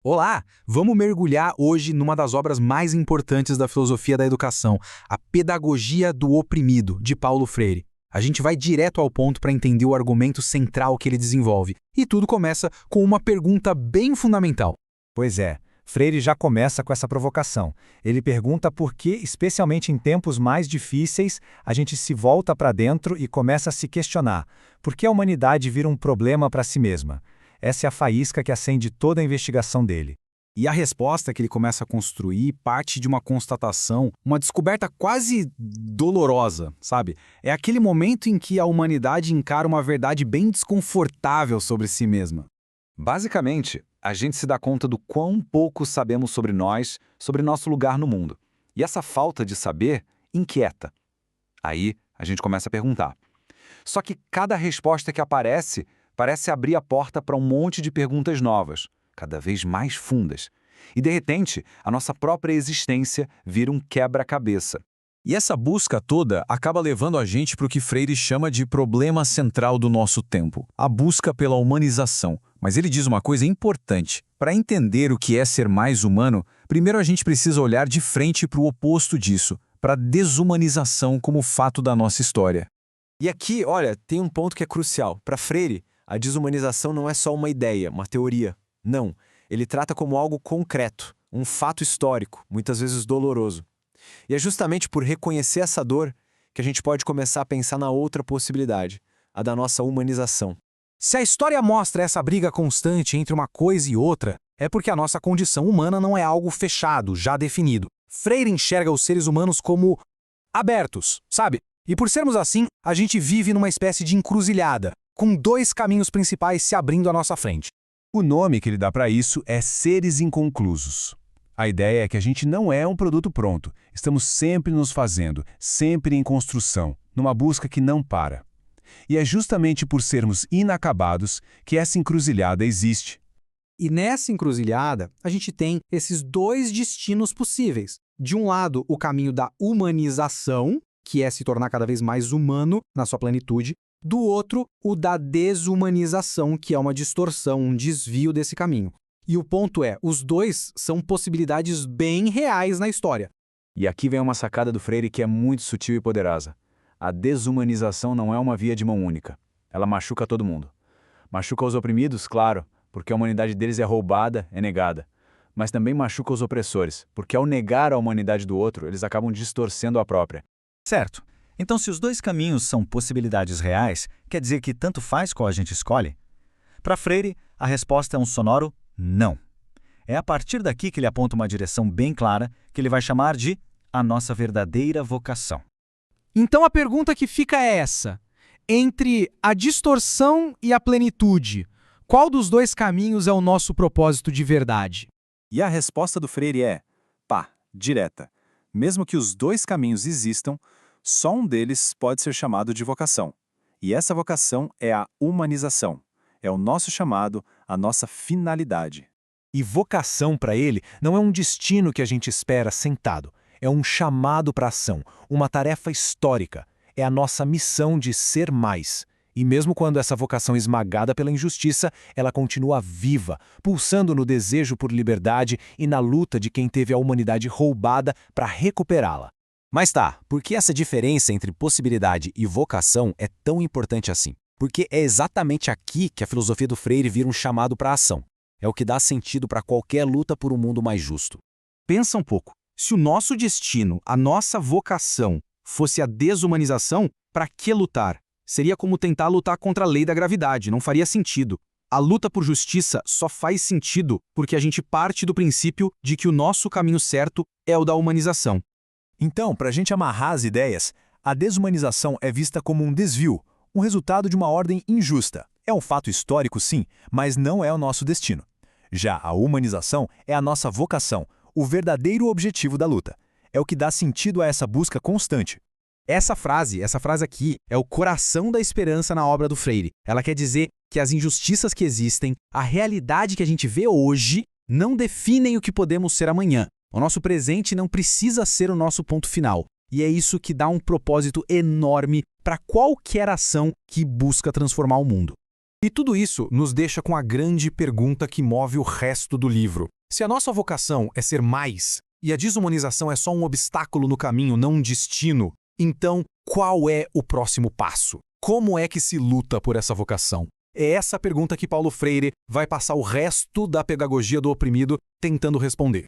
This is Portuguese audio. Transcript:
Olá! Vamos mergulhar hoje numa das obras mais importantes da filosofia da educação, a Pedagogia do Oprimido, de Paulo Freire. A gente vai direto ao ponto para entender o argumento central que ele desenvolve. E tudo começa com uma pergunta bem fundamental. Pois é, Freire já começa com essa provocação. Ele pergunta por que, especialmente em tempos mais difíceis, a gente se volta para dentro e começa a se questionar. Por que a humanidade vira um problema para si mesma? Essa é a faísca que acende toda a investigação dele. E a resposta que ele começa a construir parte de uma constatação, uma descoberta quase dolorosa, sabe? É aquele momento em que a humanidade encara uma verdade bem desconfortável sobre si mesma. Basicamente, a gente se dá conta do quão pouco sabemos sobre nós, sobre nosso lugar no mundo. E essa falta de saber inquieta. Aí, a gente começa a perguntar. Só que cada resposta que aparece parece abrir a porta para um monte de perguntas novas, cada vez mais fundas. E, de repente, a nossa própria existência vira um quebra-cabeça. E essa busca toda acaba levando a gente para o que Freire chama de problema central do nosso tempo, a busca pela humanização. Mas ele diz uma coisa importante. Para entender o que é ser mais humano, primeiro a gente precisa olhar de frente para o oposto disso, para a desumanização como fato da nossa história. E aqui, olha, tem um ponto que é crucial. Para Freire, a desumanização não é só uma ideia, uma teoria. Não, ele trata como algo concreto, um fato histórico, muitas vezes doloroso. E é justamente por reconhecer essa dor que a gente pode começar a pensar na outra possibilidade, a da nossa humanização. Se a história mostra essa briga constante entre uma coisa e outra, é porque a nossa condição humana não é algo fechado, já definido. Freire enxerga os seres humanos como abertos, sabe? E por sermos assim, a gente vive numa espécie de encruzilhada, com dois caminhos principais se abrindo à nossa frente. O nome que ele dá para isso é seres inconclusos. A ideia é que a gente não é um produto pronto. Estamos sempre nos fazendo, sempre em construção, numa busca que não para. E é justamente por sermos inacabados que essa encruzilhada existe. E nessa encruzilhada, a gente tem esses dois destinos possíveis. De um lado, o caminho da humanização, que é se tornar cada vez mais humano na sua plenitude. Do outro, o da desumanização, que é uma distorção, um desvio desse caminho. E o ponto é, os dois são possibilidades bem reais na história. E aqui vem uma sacada do Freire que é muito sutil e poderosa. A desumanização não é uma via de mão única. Ela machuca todo mundo. Machuca os oprimidos, claro, porque a humanidade deles é roubada, é negada. Mas também machuca os opressores, porque ao negar a humanidade do outro, eles acabam distorcendo a própria. Certo. Então, se os dois caminhos são possibilidades reais, quer dizer que tanto faz qual a gente escolhe? Para Freire, a resposta é um sonoro não. É a partir daqui que ele aponta uma direção bem clara, que ele vai chamar de a nossa verdadeira vocação. Então a pergunta que fica é essa. Entre a distorção e a plenitude, qual dos dois caminhos é o nosso propósito de verdade? E a resposta do Freire é, direta. Mesmo que os dois caminhos existam, só um deles pode ser chamado de vocação. E essa vocação é a humanização. É o nosso chamado, a nossa finalidade. E vocação para ele não é um destino que a gente espera sentado. É um chamado para ação, uma tarefa histórica. É a nossa missão de ser mais. E mesmo quando essa vocação é esmagada pela injustiça, ela continua viva, pulsando no desejo por liberdade e na luta de quem teve a humanidade roubada para recuperá-la. Mas tá, por que essa diferença entre possibilidade e vocação é tão importante assim? Porque é exatamente aqui que a filosofia do Freire vira um chamado para a ação. É o que dá sentido para qualquer luta por um mundo mais justo. Pensa um pouco. Se o nosso destino, a nossa vocação, fosse a desumanização, para que lutar? Seria como tentar lutar contra a lei da gravidade, não faria sentido. A luta por justiça só faz sentido porque a gente parte do princípio de que o nosso caminho certo é o da humanização. Então, para a gente amarrar as ideias, a desumanização é vista como um desvio, um resultado de uma ordem injusta. É um fato histórico, sim, mas não é o nosso destino. Já a humanização é a nossa vocação, o verdadeiro objetivo da luta. É o que dá sentido a essa busca constante. Essa frase aqui, é o coração da esperança na obra do Freire. Ela quer dizer que as injustiças que existem, a realidade que a gente vê hoje, não definem o que podemos ser amanhã. O nosso presente não precisa ser o nosso ponto final. E é isso que dá um propósito enorme para qualquer ação que busca transformar o mundo. E tudo isso nos deixa com a grande pergunta que move o resto do livro. Se a nossa vocação é ser mais, e a desumanização é só um obstáculo no caminho, não um destino, então qual é o próximo passo? Como é que se luta por essa vocação? É essa pergunta que Paulo Freire vai passar o resto da pedagogia do oprimido tentando responder.